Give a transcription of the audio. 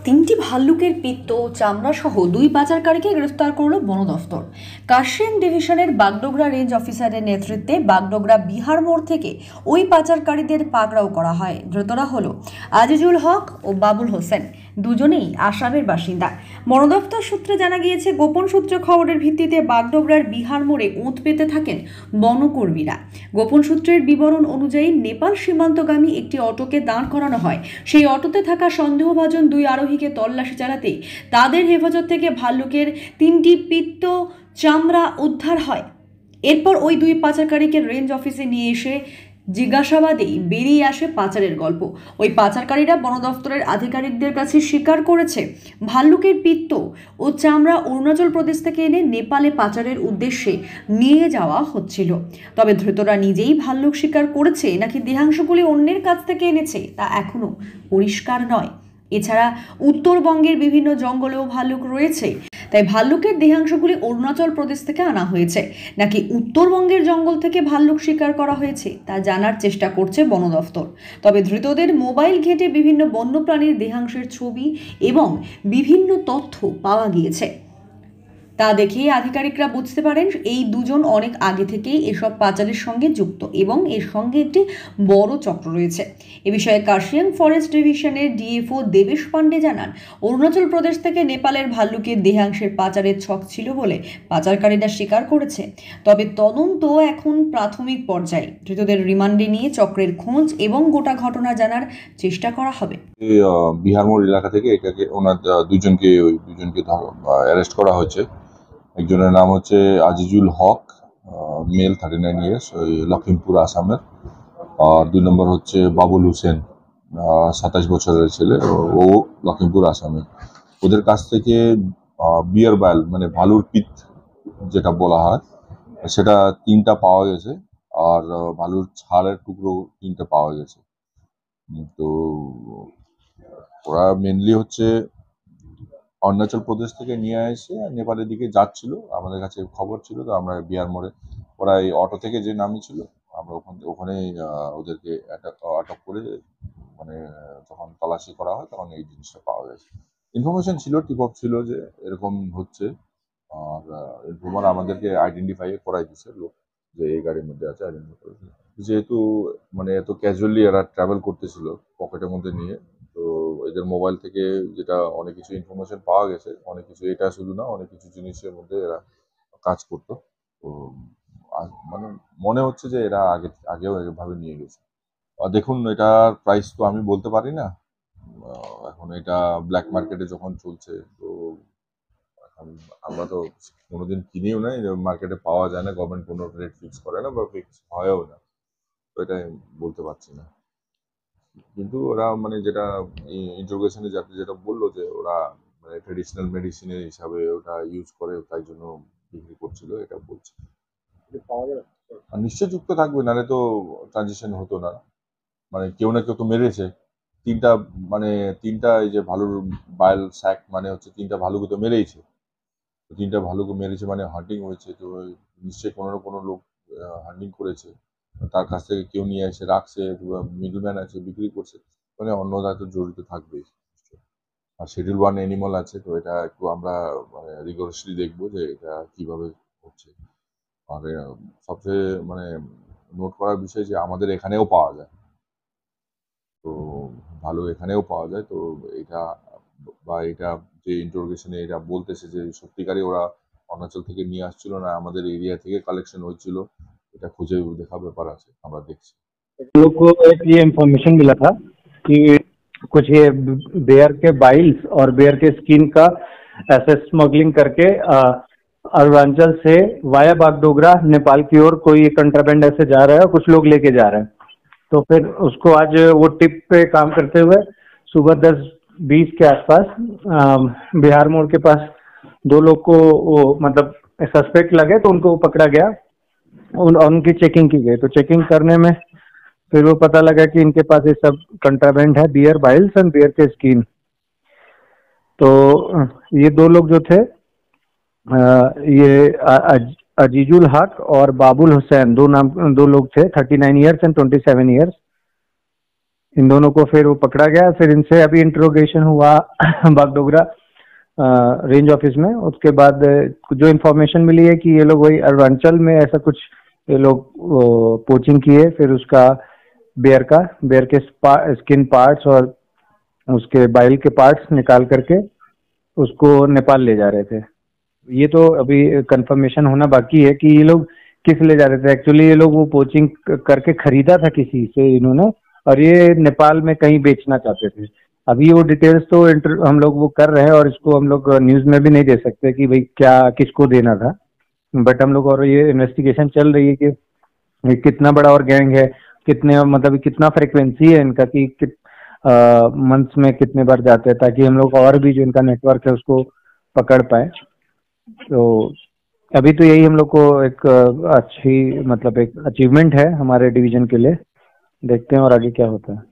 তিনটি ভাল্লুকের পিত্ত ও চামড়া সহ দুই পাচারকারীকে গ্রেফতার করল বন দফতর। কার্শিয়াং ডিভিশনের বাগডোগরা রেঞ্জ অফিসারের নেতৃত্বে বাগডোগরা বিহার মোড় থেকে ওই পাচারকারীদের পাকড়াও করা হয়। ধৃতরা হল আজিজুল হক ও বাবুল হোসেন, দুজনেই আসামের বাসিন্দা। বন দফতর সূত্রে জানা গিয়েছে, গোপন সূত্রে খবরের ভিত্তিতে বাগডোগরার বিহার মোড়ে ওঁত পেতে থাকেন বনকর্মীরা। গোপন সূত্রের বিবরণ অনুযায়ী নেপাল সীমান্তগামী একটি অটোকে দাঁড় করানো হয়। সেই অটোতে থাকা সন্দেহভাজন দুই আরোহীকে তল্লাশি চালাতেই তাদের হেফাজত থেকে ভাল্লুকের তিনটি পিত্ত চামড়া উদ্ধার হয়। এরপর ওই দুই পাচারকারীকে রেঞ্জ অফিসে নিয়ে এসে জিজ্ঞাসাবাদেই বেরিয়ে আসে পাচারের গল্প। ওই পাচারকারীরা বন দফতরের আধিকারিকদের কাছে স্বীকার করেছে, ভাল্লুকের পিত্ত ও চামড়া অরুণাচল প্রদেশ থেকে এনে নেপালে পাচারের উদ্দেশ্যে নিয়ে যাওয়া হচ্ছিল। তবে ধৃতরা নিজেই ভাল্লুক শিকার করেছে নাকি দেহাংশগুলি অন্যের কাছ থেকে এনেছে তা এখনো পরিষ্কার নয়। এছাড়া উত্তরবঙ্গের বিভিন্ন জঙ্গলেও ভাল্লুক রয়েছে, তাই ভাল্লুকের দেহাংশগুলি অরুণাচল প্রদেশ থেকে আনা হয়েছে নাকি উত্তরবঙ্গের জঙ্গল থেকে ভাল্লুক শিকার করা হয়েছে তা জানার চেষ্টা করছে বন দফতর। তবে ধৃতদের মোবাইল ঘেঁটে বিভিন্ন বন্যপ্রাণীর দেহাংশের ছবি এবং বিভিন্ন তথ্য পাওয়া গিয়েছে। তা দেখেই আধিকারিকরা বুঝতে পারেন এই দুজন অনেক আগে থেকেই এসব পাচারের সঙ্গে যুক্ত এবং এর সঙ্গে একটি বড় চক্র রয়েছে। এ বিষয়ে কার্শিয়াং ফরেস্ট ডিভিশনের ডিএফও দেবেশ পান্ডে জানান, অরুণাচল প্রদেশ থেকে নেপালের ভাল্লুকের দেহাংশের পাচারের ছক ছিল বলে পাচারকারীরা স্বীকার করেছে। তবে তদন্ত এখন প্রাথমিক পর্যায়ে। ধৃতদের রিমান্ডে নিয়ে চক্রের খোঁজ এবং গোটা ঘটনা জানার চেষ্টা করা হবে। বিহার মোড় এলাকা থেকে এটাকে ওনার দুজনকে অ্যারেস্ট করা হয়েছে। একজনের নাম হচ্ছে আজিজুল হক, মেল 39 ইয়ার্স, ওই লখিমপুর আসামের। আর 2 নম্বর হচ্ছে বাবুল হোসেন, 27 বছরের ছেলে, ও লখিমপুর আসামের। ওদের কাছ থেকে বিয়ার বাইল মানে ভালুর পিত যেটা বলা হয় সেটা 3টা পাওয়া গেছে, আর ভালুর ছাড়ের টুকরো 3টা পাওয়া গেছে। তো ওরা মেনলি হচ্ছে অরুণাচল প্রদেশ থেকে নিয়ে এসে নেপালের দিকে যাচ্ছিল। আমাদের কাছে খবর ছিল, তো আমরা বিহার মোড়ে ওরা এই অটো থেকে যে নামিয়েছিল, আমরা ওখানেই ওদেরকে আটক করে মানে যখন তল্লাশি করা হয় তখন এই জিনিসটা পাওয়া গেছে। ইনফরমেশন ছিল, টিপ অফ ছিল যে এরকম হচ্ছে, আর ইনফরমার আমাদেরকে আইডেন্টিফাই করাই দিচ্ছে লোক যে এই গাড়ির মধ্যে আছে, আইডেন্টিফাই করেছে। যেহেতু মানে এত ক্যাজুয়ালি এরা ট্রাভেল করতেছিল পকেটের মধ্যে নিয়ে, তো এদের মোবাইল থেকে যেটা অনেক কিছু ইনফরমেশন পাওয়া গেছে, অনেক কিছু, এটা শুধু না, অনেক কিছু জিনিসের মধ্যে এরা কাজ করতো। তো মানে মনে হচ্ছে যে এরা আগেও এভাবে নিয়ে গেছে। দেখুন, এটার প্রাইস তো আমি বলতে পারি না, এখন এটা ব্ল্যাক মার্কেটে যখন চলছে, তো এখন আমরা তো কোনোদিন কিনিও না, মার্কেটে পাওয়া যায় না, গভর্নমেন্ট কোনো রেট ফিক্স করে না বা ফিক্স হয়ও না, তো এটা বলতে পারছি না। কিন্তু ওরা মানে যেটা ইন্টারোগেশনে যেটা বললো যে ওরা মানে ট্রেডিশনাল মেডিসিনের হিসাবে ওটা ইউজ করে, তাই জন্য বিক্রি করছিল, এটা বলছে। আর নিশ্চয় যুক্ত থাকবে, নাহলে তো ট্রানজিশন হতো না। মানে কেউ না কেউ তো মেরেছে। মানে তিনটা এই যে ভালুর বায়াল স্যাক মানে হচ্ছে 3টা ভালুকে তো মেরেইছে। 3টা ভালুকে মেরেছে মানে হান্টিং হয়েছে, তো নিশ্চয়ই কোনো না কোনো লোক হান্টিং করেছে, তার কাছ থেকে কেউ নিয়ে এসে রাখছে, মিডলম্যান আছে বিক্রি করছে, মানে অন্যরা তো জড়িত থাকবেই। আর শিডিউল 1 অ্যানিমাল আছে, তো এটা একটু আমরা মানে রিগোরাসলি দেখবো যে এটা কিভাবে হচ্ছে। আর সবচেয়ে মানে নোট করার বিষয় যে আমাদের এখানেও পাওয়া যায়, তো ভালো এখানেও পাওয়া যায়। তো এটা যে ইন্টারোগেশনে এটা বলতেছে যে সত্যিকারই ওরা অরুণাচল থেকে নিয়ে আসছিল না আমাদের এরিয়া থেকে কালেকশন হয়েছিল, এটা খুঁজে দেখার ব্যাপার আছে, আমরা দেখছি। लोग को एक ये इन्फॉर्मेशन मिला था कि कुछ ये बेयर के बाइल्स और बेयर के स्किन का ऐसे स्मगलिंग करके अरुणाचल से वाया बागडोगरा नेपाल की ओर कोई कंट्राबैंड ऐसे जा रहा है और कुछ लोग लेके जा रहे हैं। तो फिर उसको आज वो टिप पे काम करते हुए सुबह 10:20 के आसपास बिहार मोड़ के पास 2 लोग को वो मतलब सस्पेक्ट लगे, तो उनको पकड़ा गया, उनकी चेकिंग की गई। तो चेकिंग करने में फिर वो पता लगा कि इनके पास ये सब कंट्राबैंड है, बियर बाइल्स एंड बियर के स्किन। तो ये 2 लोग जो थे, ये अजीजुल हक और बाबुल हुसैन, 2 लोग थे, 39 इयर्स एंड 27 इयर्स। इन दोनों को फिर वो पकड़ा गया। फिर इनसे अभी इंट्रोगेशन हुआ बागडोगरा रेंज ऑफिस में। उसके बाद जो इन्फॉर्मेशन मिली है कि ये लोग वही अरुणाचल में ऐसा कुछ ये लोग पोचिंग किए, फिर उसका बेयर के स्किन पार्ट्स और उसके बाइल के पार्ट्स निकाल करके उसको नेपाल ले जा रहे थे। ये तो अभी कंफर्मेशन होना बाकी है कि ये लोग किस ले जा रहे थे। एक्चुअली ये लोग वो पोचिंग करके खरीदा था किसी से इन्होंने, और ये नेपाल में कहीं बेचना चाहते थे। अभी वो डिटेल्स तो हम लोग वो कर रहे हैं, और इसको हम लोग न्यूज में भी नहीं दे सकते कि भाई क्या किसको देना था। बट हम लोग और ये इन्वेस्टिगेशन चल रही है कि ये कितना बड़ा और गैंग है, कितने मतलब कितना फ्रिक्वेंसी है इनका, कि मंथ्स में कितने बार जाते हैं, ताकि हम लोग और भी जो इनका नेटवर्क है उसको पकड़ पाए। तो अभी तो यही हम लोग को एक अच्छी मतलब एक अचीवमेंट है हमारे डिवीजन के लिए। देखते हैं और आगे क्या होता है।